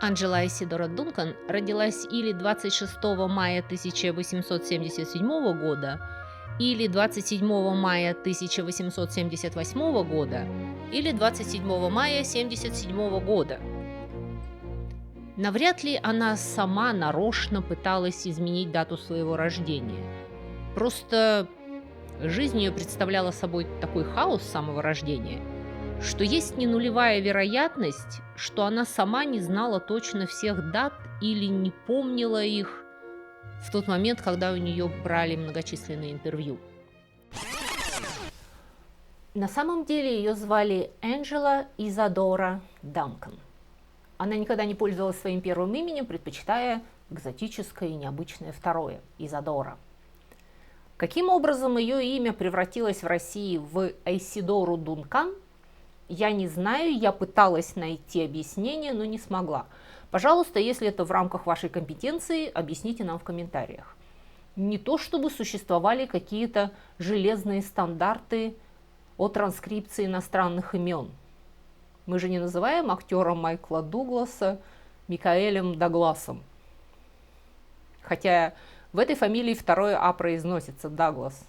Анджела Айсидора Дункан родилась или 26 мая 1877 года, или 27 мая 1878 года, или 27 мая 1977 года. Навряд ли она сама нарочно пыталась изменить дату своего рождения. Просто жизнь ее представляла собой такой хаос с самого рождения, что есть не нулевая вероятность, что она сама не знала точно всех дат или не помнила их в тот момент, когда у нее брали многочисленные интервью. На самом деле ее звали Энджела Изадора Данкан. Она никогда не пользовалась своим первым именем, предпочитая экзотическое и необычное второе – Изадора. Каким образом ее имя превратилось в России в Айсидору Дункан, я не знаю, я пыталась найти объяснение, но не смогла. Пожалуйста, если это в рамках вашей компетенции, объясните нам в комментариях. Не то чтобы существовали какие-то железные стандарты о транскрипции иностранных имен. Мы же не называем актера Майкла Дугласа Микаэлем Дагласом. Хотя в этой фамилии второе «а» произносится Даглас.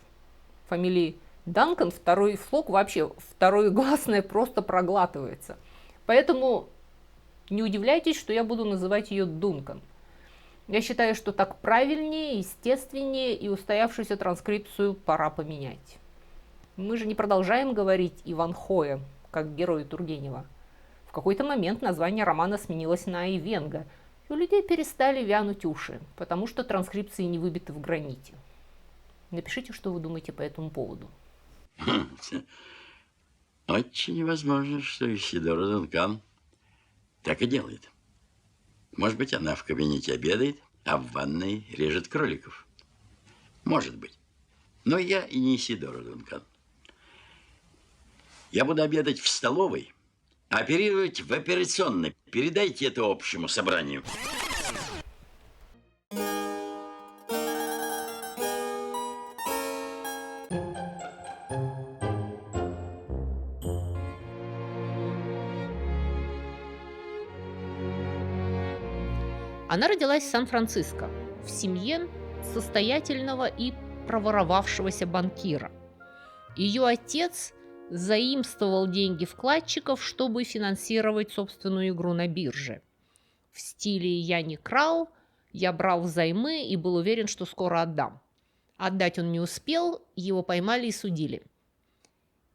Фамилии Данкан второй слог вообще, второе гласное просто проглатывается. Поэтому не удивляйтесь, что я буду называть ее Дункан. Я считаю, что так правильнее, естественнее, и устоявшуюся транскрипцию пора поменять. Мы же не продолжаем говорить Иванхоя, как герой Тургенева. В какой-то момент название романа сменилось на Айвенго, и у людей перестали вянуть уши, потому что транскрипции не выбиты в граните. Напишите, что вы думаете по этому поводу. Очень возможно, что Исидора Дункан так и делает. Может быть, она в кабинете обедает, а в ванной режет кроликов. Может быть. Но я и не Исидора Дункан. Я буду обедать в столовой, а оперировать в операционной. Передайте это общему собранию. Она родилась в Сан-Франциско, в семье состоятельного и проворовавшегося банкира. Ее отец заимствовал деньги вкладчиков, чтобы финансировать собственную игру на бирже. В стиле «я не крал», я брал взаймы и был уверен, что скоро отдам. Отдать он не успел, его поймали и судили.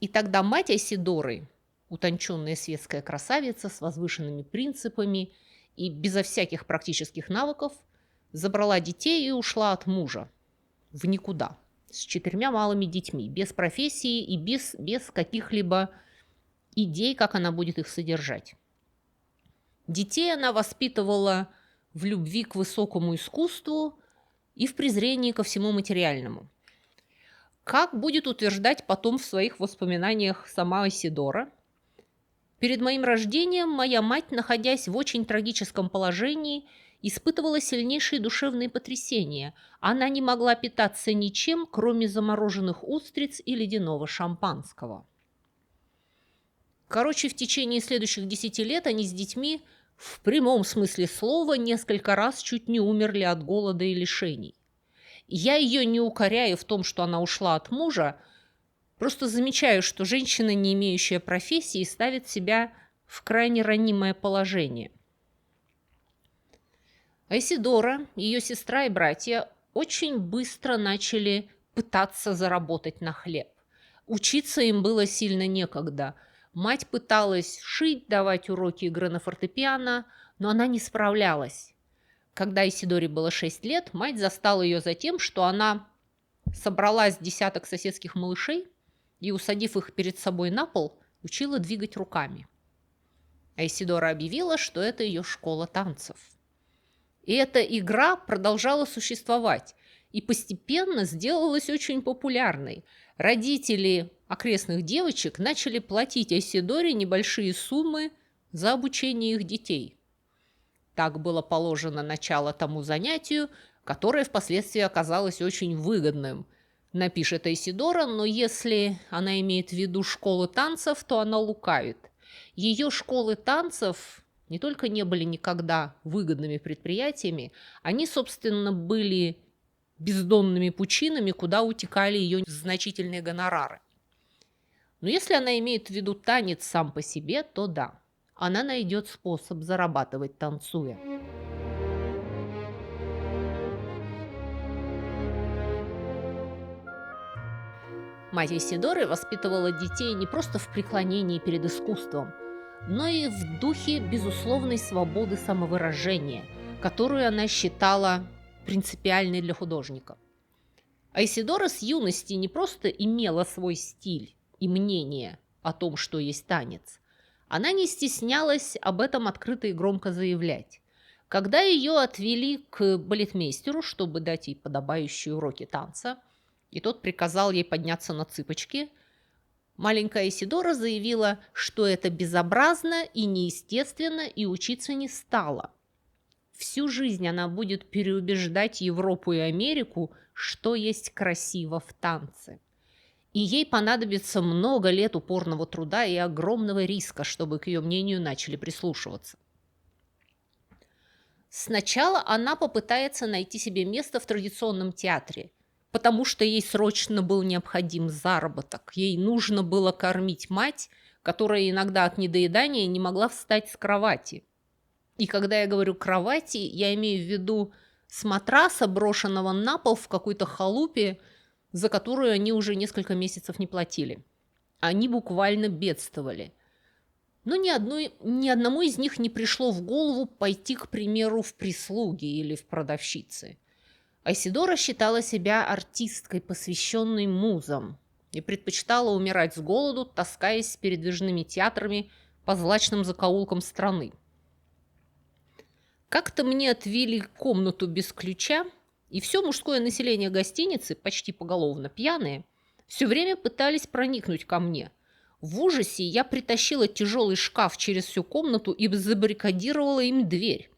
И тогда мать Айсидоры, утонченная светская красавица с возвышенными принципами и безо всяких практических навыков, забрала детей и ушла от мужа в никуда, с 4 малыми детьми, без профессии и без каких-либо идей, как она будет их содержать. Детей она воспитывала в любви к высокому искусству и в презрении ко всему материальному. Как будет утверждать потом в своих воспоминаниях сама Айсидора, перед моим рождением моя мать, находясь в очень трагическом положении, испытывала сильнейшие душевные потрясения. Она не могла питаться ничем, кроме замороженных устриц и ледяного шампанского. Короче, в течение следующих 10 лет они с детьми в прямом смысле слова несколько раз чуть не умерли от голода и лишений. Я ее не укоряю в том, что она ушла от мужа, просто замечаю, что женщина, не имеющая профессии, ставит себя в крайне ранимое положение. Айсидора, ее сестра и братья очень быстро начали пытаться заработать на хлеб. Учиться им было сильно некогда. Мать пыталась шить, давать уроки игры на фортепиано, но она не справлялась. Когда Айсидоре было 6 лет, мать застала ее за тем, что она собрала с десяток соседских малышей и, усадив их перед собой на пол, учила двигать руками. Айсидора объявила, что это ее школа танцев. И эта игра продолжала существовать и постепенно сделалась очень популярной. Родители окрестных девочек начали платить Айсидоре небольшие суммы за обучение их детей. Так было положено начало тому занятию, которое впоследствии оказалось очень выгодным. Напишет Айсидора, но если она имеет в виду школы танцев, то она лукавит. Ее школы танцев не только не были никогда выгодными предприятиями, они, собственно, были бездонными пучинами, куда утекали ее значительные гонорары. Но если она имеет в виду танец сам по себе, то да, она найдет способ зарабатывать, танцуя. Мать Исидоры воспитывала детей не просто в преклонении перед искусством, но и в духе безусловной свободы самовыражения, которую она считала принципиальной для художника. Айседора с юности не просто имела свой стиль и мнение о том, что есть танец. Она не стеснялась об этом открыто и громко заявлять. Когда ее отвели к балетмейстеру, чтобы дать ей подобающие уроки танца, и тот приказал ей подняться на цыпочки, маленькая Айседора заявила, что это безобразно и неестественно, и учиться не стала. Всю жизнь она будет переубеждать Европу и Америку, что есть красиво в танце. И ей понадобится много лет упорного труда и огромного риска, чтобы к ее мнению начали прислушиваться. Сначала она попытается найти себе место в традиционном театре, потому что ей срочно был необходим заработок. Ей нужно было кормить мать, которая иногда от недоедания не могла встать с кровати. И когда я говорю «кровати», я имею в виду с матраса, брошенного на пол в какой-то халупе, за которую они уже несколько месяцев не платили. Они буквально бедствовали. Но ни одному из них не пришло в голову пойти, к примеру, в прислуги или в продавщицы. Айседора считала себя артисткой, посвященной музам, и предпочитала умирать с голоду, таскаясь с передвижными театрами по злачным закоулкам страны. Как-то мне отвели комнату без ключа, и все мужское население гостиницы, почти поголовно пьяные, все время пытались проникнуть ко мне. В ужасе я притащила тяжелый шкаф через всю комнату и забаррикадировала им дверь.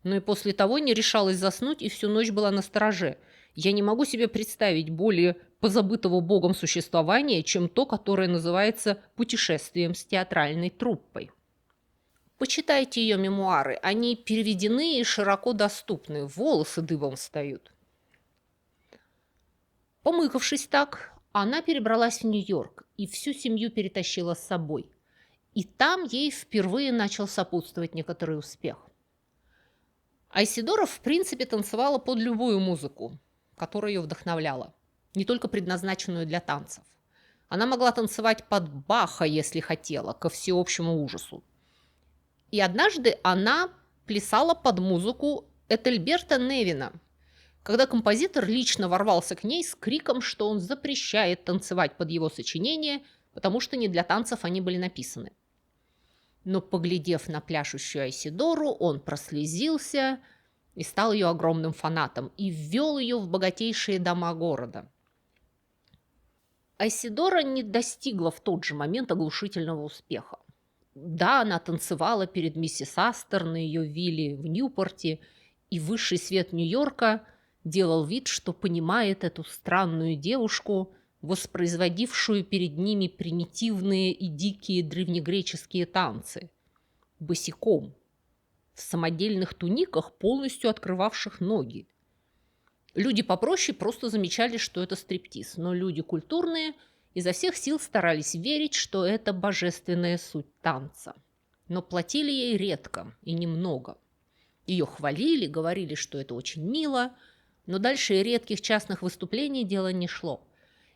Но и после того не решалась заснуть и всю ночь была настороже. Я не могу себе представить более позабытого богом существования, чем то, которое называется путешествием с театральной труппой. Почитайте ее мемуары, они переведены и широко доступны, волосы дыбом встают. Помыкавшись так, она перебралась в Нью-Йорк и всю семью перетащила с собой. И там ей впервые начал сопутствовать некоторый успех. Айседора, в принципе, танцевала под любую музыку, которая ее вдохновляла, не только предназначенную для танцев. Она могла танцевать под Баха, если хотела, ко всеобщему ужасу. И однажды она плясала под музыку Этельберта Невина, когда композитор лично ворвался к ней с криком, что он запрещает танцевать под его сочинения, потому что не для танцев они были написаны. Но, поглядев на пляшущую Айседору, он прослезился и стал ее огромным фанатом и ввел ее в богатейшие дома города. Айседора не достигла в тот же момент оглушительного успеха. Да, она танцевала перед миссис Астер на ее вилле в Ньюпорте, и высший свет Нью-Йорка делал вид, что понимает эту странную девушку, воспроизводившую перед ними примитивные и дикие древнегреческие танцы. Босиком, в самодельных туниках, полностью открывавших ноги. Люди попроще просто замечали, что это стриптиз, но люди культурные изо всех сил старались верить, что это божественная суть танца. Но платили ей редко и немного. Ее хвалили, говорили, что это очень мило, но дальше редких частных выступлений дело не шло.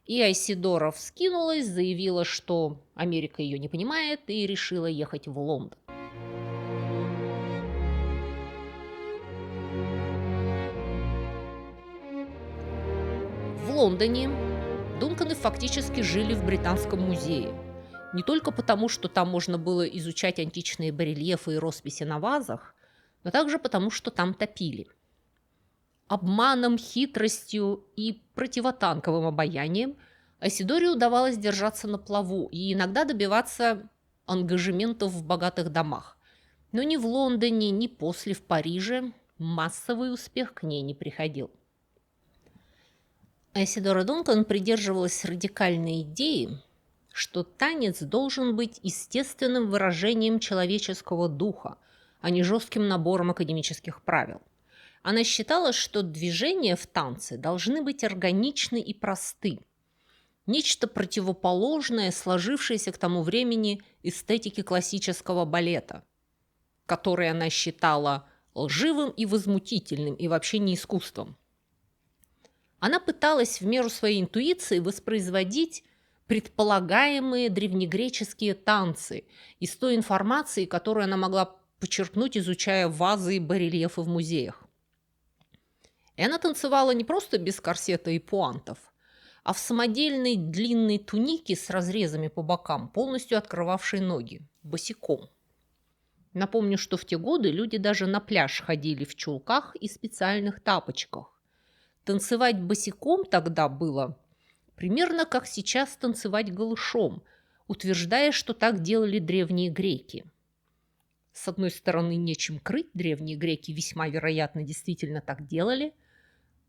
И Айседора вскинулась, заявила, что Америка ее не понимает, и решила ехать в Лондон. В Лондоне Дунканы фактически жили в Британском музее. Не только потому, что там можно было изучать античные барельефы и росписи на вазах, но также потому, что там топили. Обманом, хитростью и противотанковым обаянием Айседоре удавалось держаться на плаву и иногда добиваться ангажементов в богатых домах. Но ни в Лондоне, ни после в Париже массовый успех к ней не приходил. Айседора Дункан придерживалась радикальной идеи, что танец должен быть естественным выражением человеческого духа, а не жестким набором академических правил. Она считала, что движения в танце должны быть органичны и просты. Нечто противоположное сложившееся к тому времени эстетике классического балета, который она считала лживым и возмутительным и вообще не искусством. Она пыталась в меру своей интуиции воспроизводить предполагаемые древнегреческие танцы из той информации, которую она могла почерпнуть, изучая вазы и барельефы в музеях. И она танцевала не просто без корсета и пуантов, а в самодельной длинной тунике с разрезами по бокам, полностью открывавшей ноги, босиком. Напомню, что в те годы люди даже на пляж ходили в чулках и специальных тапочках. Танцевать босиком тогда было примерно как сейчас танцевать голышом, утверждая, что так делали древние греки. С одной стороны, нечем крыть, древние греки весьма вероятно действительно так делали.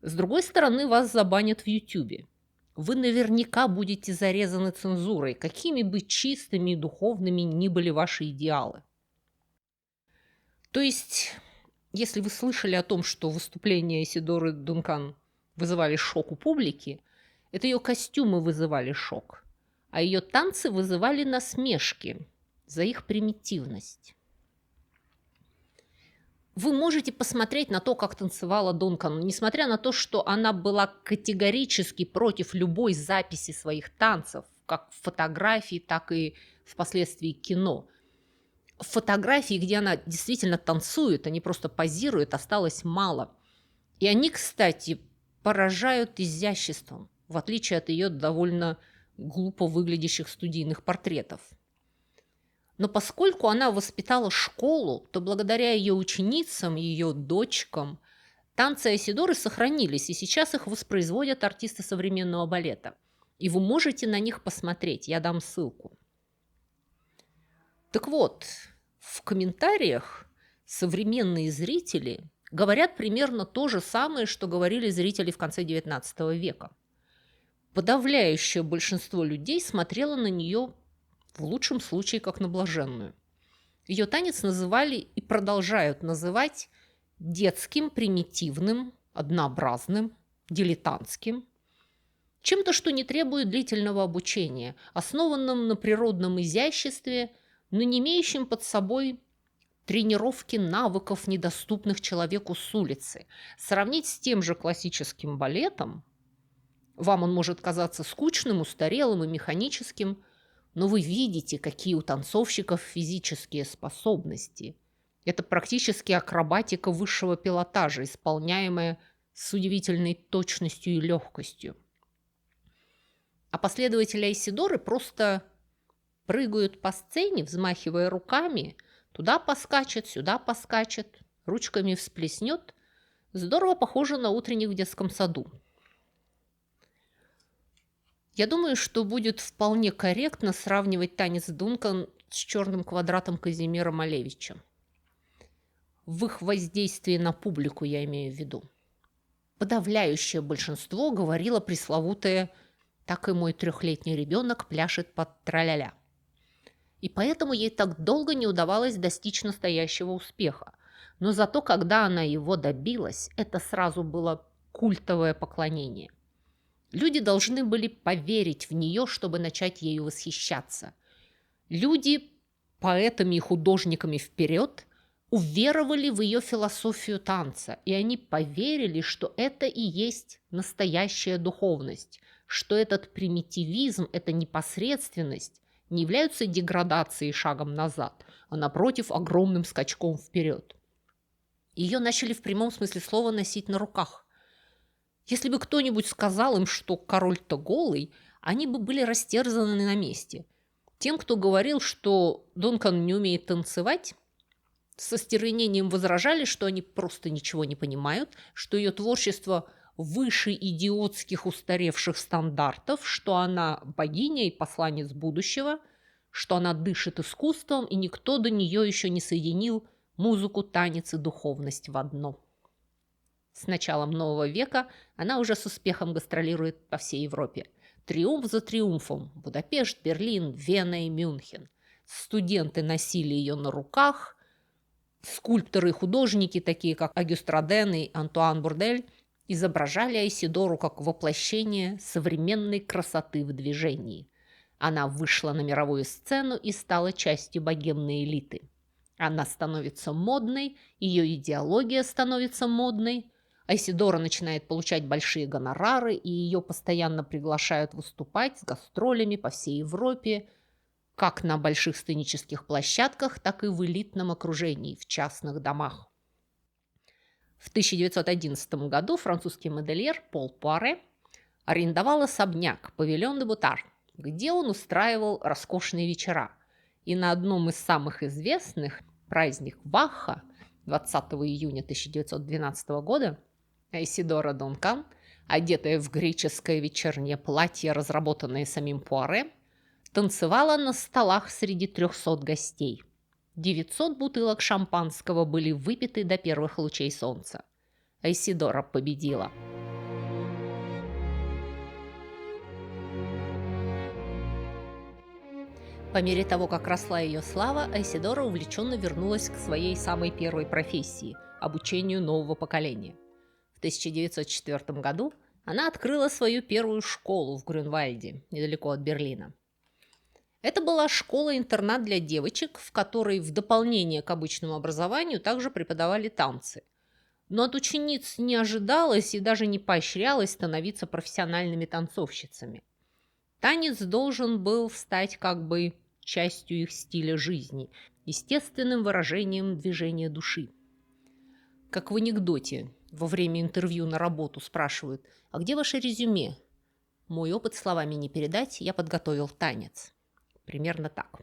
С другой стороны, вас забанят в Ютубе. Вы наверняка будете зарезаны цензурой, какими бы чистыми и духовными ни были ваши идеалы. То есть, если вы слышали о том, что выступления Исидоры Дункан вызывали шок у публики, это ее костюмы вызывали шок, а ее танцы вызывали насмешки за их примитивность. Вы можете посмотреть на то, как танцевала Дункан, несмотря на то, что она была категорически против любой записи своих танцев, как в фотографии, так и впоследствии кино. Фотографий, где она действительно танцует, а не просто позирует, осталось мало. И они, кстати, поражают изяществом, в отличие от ее довольно глупо выглядящих студийных портретов. Но поскольку она воспитала школу, то благодаря ее ученицам, ее дочкам, танцы Айседоры сохранились, и сейчас их воспроизводят артисты современного балета. И вы можете на них посмотреть, я дам ссылку. Так вот, в комментариях современные зрители говорят примерно то же самое, что говорили зрители в конце XIX века. Подавляющее большинство людей смотрело на нее в лучшем случае как на блаженную. Ее танец называли и продолжают называть детским, примитивным, однообразным, дилетантским, чем-то, что не требует длительного обучения, основанным на природном изяществе, но не имеющим под собой тренировки навыков, недоступных человеку с улицы. Сравнить с тем же классическим балетом, вам он может казаться скучным, устарелым и механическим, но вы видите, какие у танцовщиков физические способности. Это практически акробатика высшего пилотажа, исполняемая с удивительной точностью и легкостью. А последователи Айседоры просто прыгают по сцене, взмахивая руками, туда поскачет, сюда поскачет, ручками всплеснет. Здорово похоже на утренник в детском саду. Я думаю, что будет вполне корректно сравнивать танец Дункан с черным квадратом Казимира Малевича. В их воздействии на публику я имею в виду. Подавляющее большинство говорило пресловутое «так и мой трехлетний ребенок пляшет под траля-ля». И поэтому ей так долго не удавалось достичь настоящего успеха. Но зато, когда она его добилась, это сразу было культовое поклонение. Люди должны были поверить в нее, чтобы начать ею восхищаться. Люди, поэтами и художниками вперед, уверовали в ее философию танца, и они поверили, что это и есть настоящая духовность, что этот примитивизм, эта непосредственность не являются деградацией и шагом назад, а напротив огромным скачком вперед. Ее начали в прямом смысле слова носить на руках. Если бы кто-нибудь сказал им, что король-то голый, они бы были растерзаны на месте. Тем, кто говорил, что Дункан не умеет танцевать, со стервенением возражали, что они просто ничего не понимают, что ее творчество выше идиотских устаревших стандартов, что она богиня и посланец будущего, что она дышит искусством, и никто до нее еще не соединил музыку, танец и духовность в одно. С началом нового века она уже с успехом гастролирует по всей Европе. Триумф за триумфом. Будапешт, Берлин, Вена и Мюнхен. Студенты носили ее на руках. Скульпторы и художники, такие как Агюст Роден и Антуан Бурдель, изображали Айсидору как воплощение современной красоты в движении. Она вышла на мировую сцену и стала частью богемной элиты. Она становится модной, ее идеология становится модной. Айсидора начинает получать большие гонорары, и ее постоянно приглашают выступать с гастролями по всей Европе, как на больших сценических площадках, так и в элитном окружении, в частных домах. В 1911 году французский модельер Пол Пуаре арендовал особняк «Павильон де Бутар», где он устраивал роскошные вечера. И на одном из самых известных, праздник Баха, 20 июня 1912 года, Айсидора Дункан, одетая в греческое вечернее платье, разработанное самим Пуаре, танцевала на столах среди 300 гостей. 900 бутылок шампанского были выпиты до первых лучей солнца. Айсидора победила. По мере того, как росла ее слава, Айсидора увлеченно вернулась к своей самой первой профессии – обучению нового поколения. В 1904 году она открыла свою первую школу в Грюнвальде, недалеко от Берлина. Это была школа-интернат для девочек, в которой в дополнение к обычному образованию также преподавали танцы. Но от учениц не ожидалось и даже не поощрялось становиться профессиональными танцовщицами. Танец должен был стать как бы частью их стиля жизни, естественным выражением движения души. Как в анекдоте, во время интервью на работу спрашивают: «А где ваше резюме?» «Мой опыт словами не передать, я подготовил танец». Примерно так.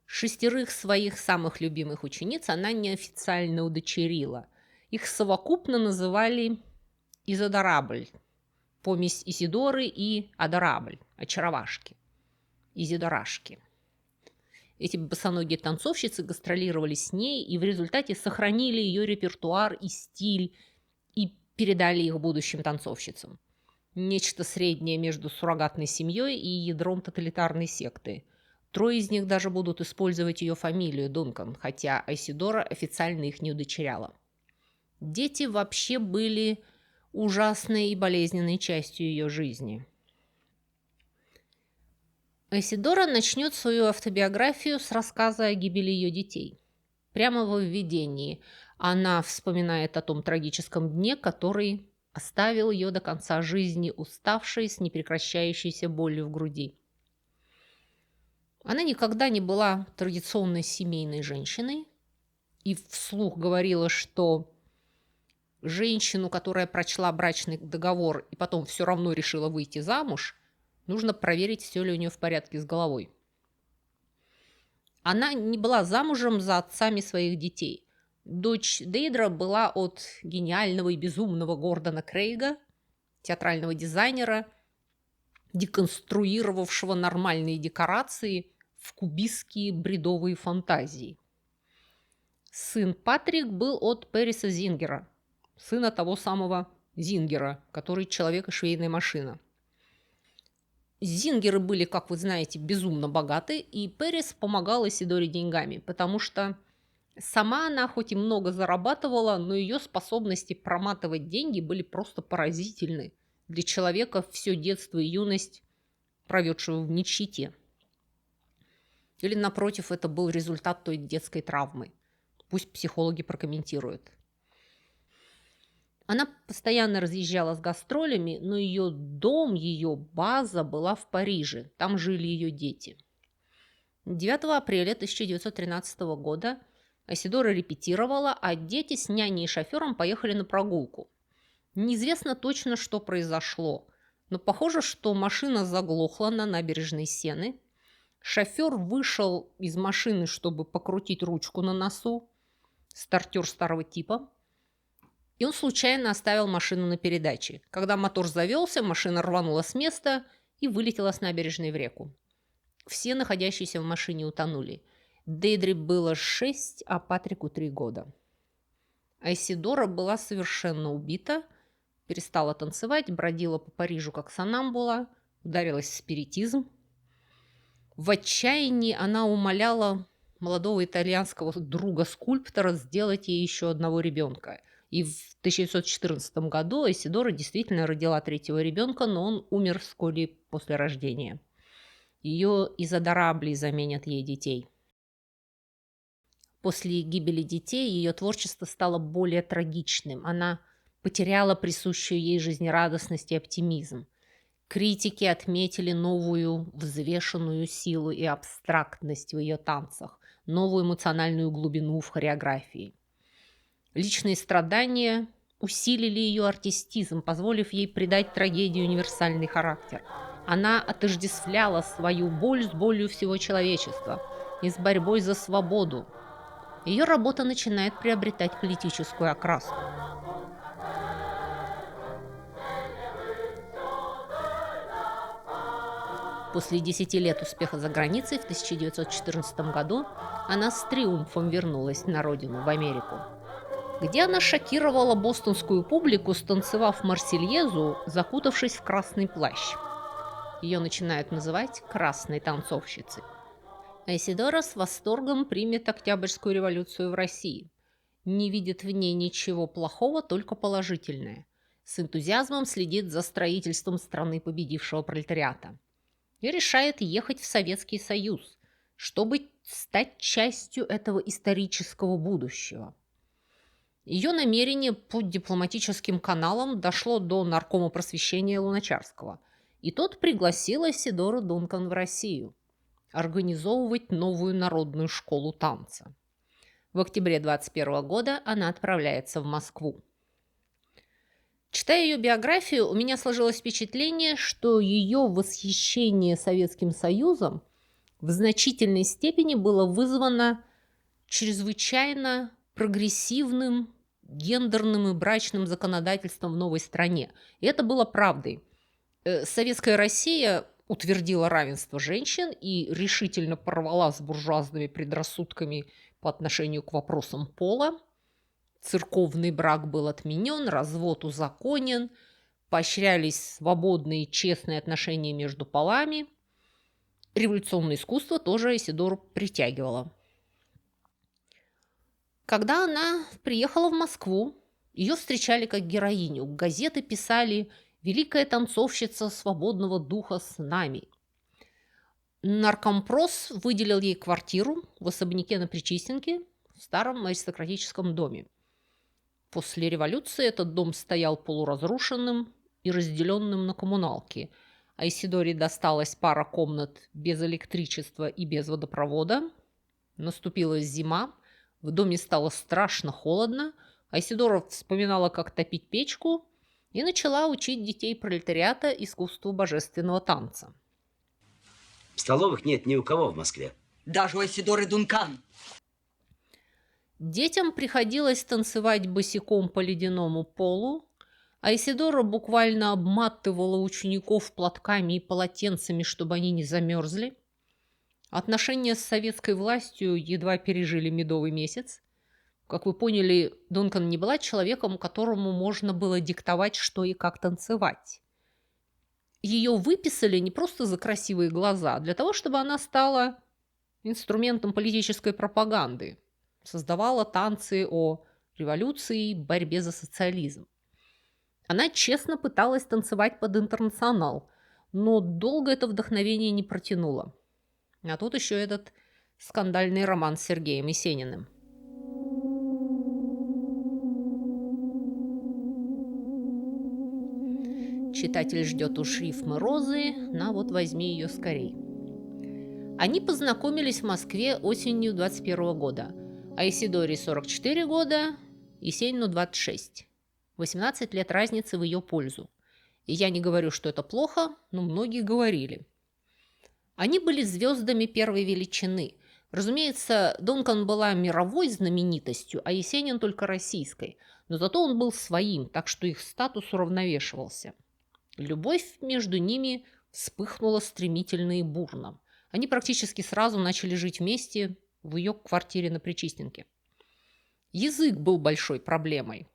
6 своих самых любимых учениц она неофициально удочерила. Их совокупно называли Изодорабль, помесь Исидоры и Адорабль, очаровашки, Изидорашки. Эти босоногие танцовщицы гастролировали с ней и в результате сохранили ее репертуар и стиль и передали их будущим танцовщицам. Нечто среднее между суррогатной семьей и ядром тоталитарной секты. 3 из них даже будут использовать ее фамилию Дункан, хотя Айсидора официально их не удочеряла. Дети вообще были ужасной и болезненной частью ее жизни. Айсидора начнет свою автобиографию с рассказа о гибели ее детей. Прямо во введении она вспоминает о том трагическом дне, который оставил ее до конца жизни, уставшей, с непрекращающейся болью в груди. Она никогда не была традиционной семейной женщиной и вслух говорила, что женщину, которая прочла брачный договор и потом все равно решила выйти замуж, нужно проверить, все ли у нее в порядке с головой. Она не была замужем за отцами своих детей. Дочь Дейдра была от гениального и безумного Гордона Крейга, театрального дизайнера, деконструировавшего нормальные декорации в кубистские бредовые фантазии. Сын Патрик был от Перриса Зингера, сына того самого Зингера, который человек и швейная машина. Зингеры были, как вы знаете, безумно богаты, и Перрис помогал Айсидоре деньгами, потому что сама она хоть и много зарабатывала, но ее способности проматывать деньги были просто поразительны для человека, все детство и юность проведшего в нищете. Или, напротив, это был результат той детской травмы. Пусть психологи прокомментируют. Она постоянно разъезжала с гастролями, но ее дом, ее база была в Париже. Там жили ее дети. 9 апреля 1913 года Айсидора репетировала, а дети с няней и шофером поехали на прогулку. Неизвестно точно, что произошло, но похоже, что машина заглохла на набережной Сены. Шофер вышел из машины, чтобы покрутить ручку на носу, стартер старого типа, и он случайно оставил машину на передаче. Когда мотор завелся, машина рванула с места и вылетела с набережной в реку. Все находящиеся в машине утонули. Дейдре было 6, а Патрику 3 года. Айсидора была совершенно убита, перестала танцевать, бродила по Парижу как сонамбула, ударилась в спиритизм. В отчаянии она умоляла молодого итальянского друга скульптора сделать ей еще одного ребенка. И в 1914 году Айседора действительно родила третьего ребенка, но он умер вскоре после рождения. Ее из Адорабли заменят ей детей. После гибели детей ее творчество стало более трагичным. Она потеряла присущую ей жизнерадостность и оптимизм. Критики отметили новую взвешенную силу и абстрактность в ее танцах, новую эмоциональную глубину в хореографии. Личные страдания усилили ее артистизм, позволив ей придать трагедии универсальный характер. Она отождествляла свою боль с болью всего человечества и с борьбой за свободу. Ее работа начинает приобретать политическую окраску. После 10 лет успеха за границей в 1914 году она с триумфом вернулась на родину, в Америку, где она шокировала бостонскую публику, станцевав «Марсельезу», закутавшись в красный плащ. Ее начинают называть «красной танцовщицей». Айседора с восторгом примет Октябрьскую революцию в России. Не видит в ней ничего плохого, только положительное. С энтузиазмом следит за строительством страны победившего пролетариата. И решает ехать в Советский Союз, чтобы стать частью этого исторического будущего. Ее намерение по дипломатическим каналам дошло до наркома просвещения Луначарского, и тот пригласил Айседору Дункан в Россию организовывать новую народную школу танца. В октябре 1921 года она отправляется в Москву. Читая ее биографию, у меня сложилось впечатление, что ее восхищение Советским Союзом в значительной степени было вызвано чрезвычайно прогрессивным гендерным и брачным законодательством в новой стране. И это было правдой. Советская Россия утвердила равенство женщин и решительно порвала с буржуазными предрассудками по отношению к вопросам пола. Церковный брак был отменен, развод узаконен, поощрялись свободные и честные отношения между полами. Революционное искусство тоже Айседору притягивало. Когда она приехала в Москву, ее встречали как героиню. Газеты писали «Великая танцовщица свободного духа с нами». Наркомпрос выделил ей квартиру в особняке на Причистенке в старом аристократическом доме. После революции этот дом стоял полуразрушенным и разделенным на коммуналки. Айседоре досталась пара комнат без электричества и без водопровода. Наступила зима, в доме стало страшно холодно. Айседора вспоминала, как топить печку, и начала учить детей пролетариата искусству божественного танца. Столовых нет ни у кого в Москве. Даже у Айседоры Дункан. Детям приходилось танцевать босиком по ледяному полу. Айседора буквально обматывала учеников платками и полотенцами, чтобы они не замерзли. Отношения с советской властью едва пережили медовый месяц. Как вы поняли, Дункан не была человеком, которому можно было диктовать, что и как танцевать. Ее выписали не просто за красивые глаза, а для того, чтобы она стала инструментом политической пропаганды. Создавала танцы о революции и борьбе за социализм. Она честно пыталась танцевать под интернационал, но долго это вдохновение не протянуло. А тут еще этот скандальный роман с Сергеем Есениным. Читатель ждет уж рифмы розы, на вот возьми ее скорей. Они познакомились в Москве осенью 21 года. Айседоре 44 года, Есенину 26. 18 лет разницы в ее пользу. И я не говорю, что это плохо, но многие говорили. Они были звездами первой величины. Разумеется, Дункан была мировой знаменитостью, а Есенин только российской. Но зато он был своим, так что их статус уравновешивался. Любовь между ними вспыхнула стремительно и бурно. Они практически сразу начали жить вместе в ее квартире на Причистенке. Язык был большой проблемой.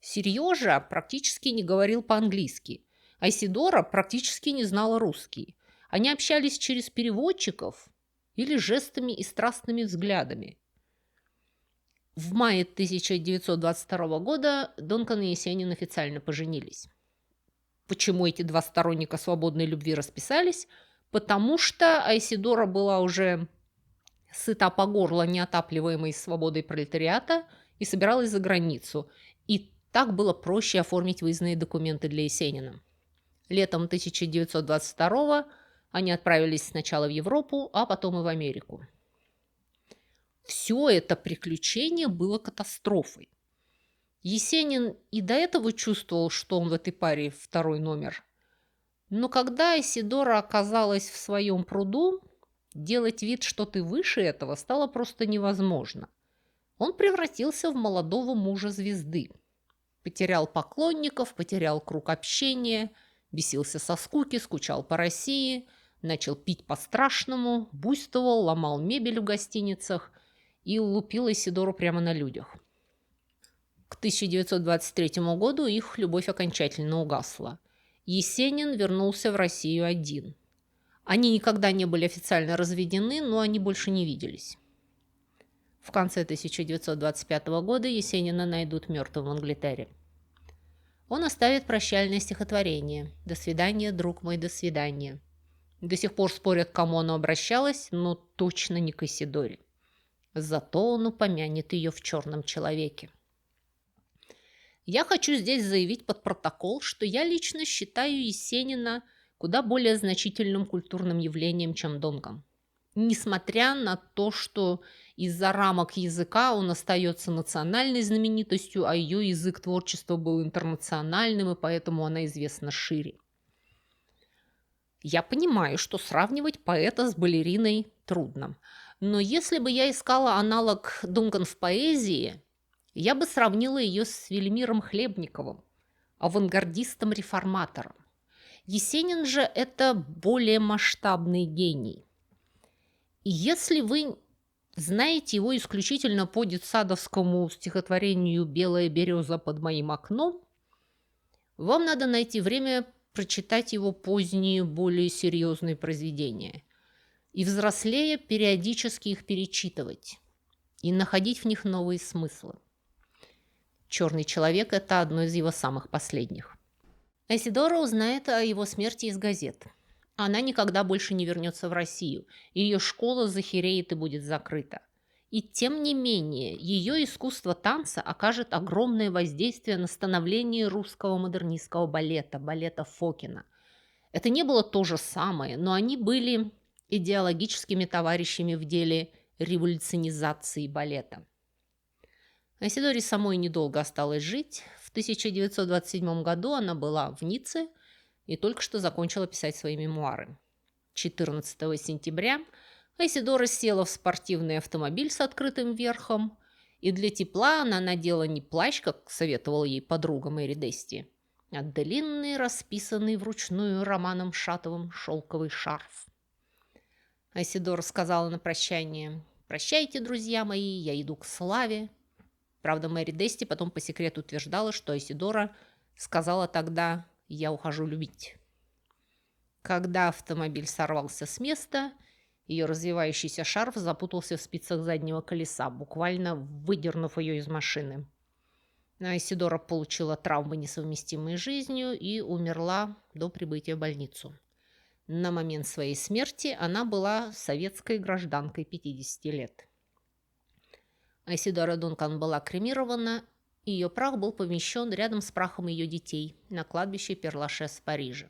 Сережа практически не говорил по-английски. Айседора практически не знала русский. Они общались через переводчиков, или жестами и страстными взглядами. В мае 1922 года Дункан и Есенин официально поженились. Почему эти два сторонника свободной любви расписались? Потому что Айседора была уже сыта по горло неотапливаемой свободой пролетариата и собиралась за границу. И так было проще оформить выездные документы для Есенина. Летом 1922 они отправились сначала в Европу, а потом и в Америку. Все это приключение было катастрофой. Есенин и до этого чувствовал, что он в этой паре второй номер. Но когда Айседора оказалась в своем пруду, делать вид, что ты выше этого, стало просто невозможно. Он превратился в молодого мужа звезды. Потерял поклонников, потерял круг общения, бесился со скуки, скучал по России, начал пить по-страшному, буйствовал, ломал мебель в гостиницах и лупил Айседору прямо на людях. К 1923 году их любовь окончательно угасла. Есенин вернулся в Россию один. Они никогда не были официально разведены, но они больше не виделись. В конце 1925 года Есенина найдут мертвым в Англитере. Он оставит прощальное стихотворение «До свидания, друг мой, до свидания». До сих пор спорят, к кому оно обращалось, но точно не к Айседоре. Зато он упомянет ее в «Черном человеке». Я хочу здесь заявить под протокол, что я лично считаю Есенина куда более значительным культурным явлением, чем Дункан. Несмотря на то, что из-за рамок языка он остается национальной знаменитостью, а ее язык творчества был интернациональным, и поэтому она известна шире. Я понимаю, что сравнивать поэта с балериной трудно. Но если бы я искала аналог Дункан в поэзии, я бы сравнила ее с Велимиром Хлебниковым, авангардистом-реформатором. Есенин же – это более масштабный гений. И если вы знаете его исключительно по детсадовскому стихотворению «Белая береза под моим окном», вам надо найти время прочитать его поздние, более серьезные произведения и, взрослея, периодически их перечитывать и находить в них новые смыслы. «Черный человек» – это одно из его самых последних. Айседора узнает о его смерти из газет. Она никогда больше не вернется в Россию. Ее школа захереет и будет закрыта. И тем не менее, ее искусство танца окажет огромное воздействие на становление русского модернистского балета, балета Фокина. Это не было то же самое, но они были идеологическими товарищами в деле революционизации балета. Айседоре самой недолго осталось жить. В 1927 году она была в Ницце и только что закончила писать свои мемуары. 14 сентября Айседора села в спортивный автомобиль с открытым верхом, и для тепла она надела не плащ, как советовала ей подруга Мэри Дести, а длинный, расписанный вручную Романом Шатовым шелковый шарф. Айседора сказала на прощание: «Прощайте, друзья мои, я иду к славе». Правда, Мэри Дести потом по секрету утверждала, что Айседора сказала тогда: «Я ухожу любить». Когда автомобиль сорвался с места, ее развивающийся шарф запутался в спицах заднего колеса, буквально выдернув ее из машины. Айседора получила травмы, несовместимые с жизнью, и умерла до прибытия в больницу. На момент своей смерти она была советской гражданкой 50 лет. Айседора Дункан была кремирована, и ее прах был помещен рядом с прахом ее детей на кладбище Пер-Лашез в Париже.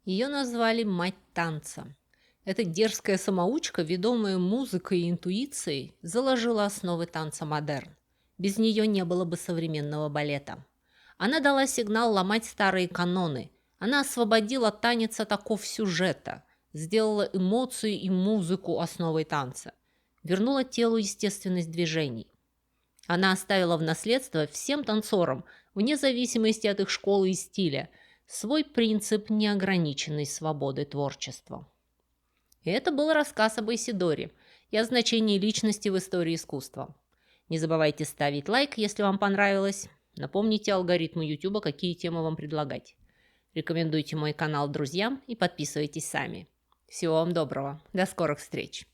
Ее назвали «Мать танца». Эта дерзкая самоучка, ведомая музыкой и интуицией, заложила основы танца модерн. Без нее не было бы современного балета. Она дала сигнал ломать старые каноны. Она освободила танец от оков сюжета, сделала эмоции и музыку основой танца, вернула телу естественность движений. Она оставила в наследство всем танцорам, вне зависимости от их школы и стиля, свой принцип неограниченной свободы творчества. И это был рассказ об Айседоре и о значении личности в истории искусства. Не забывайте ставить лайк, если вам понравилось. Напомните алгоритму YouTube, какие темы вам предлагать. Рекомендуйте мой канал друзьям и подписывайтесь сами. Всего вам доброго. До скорых встреч.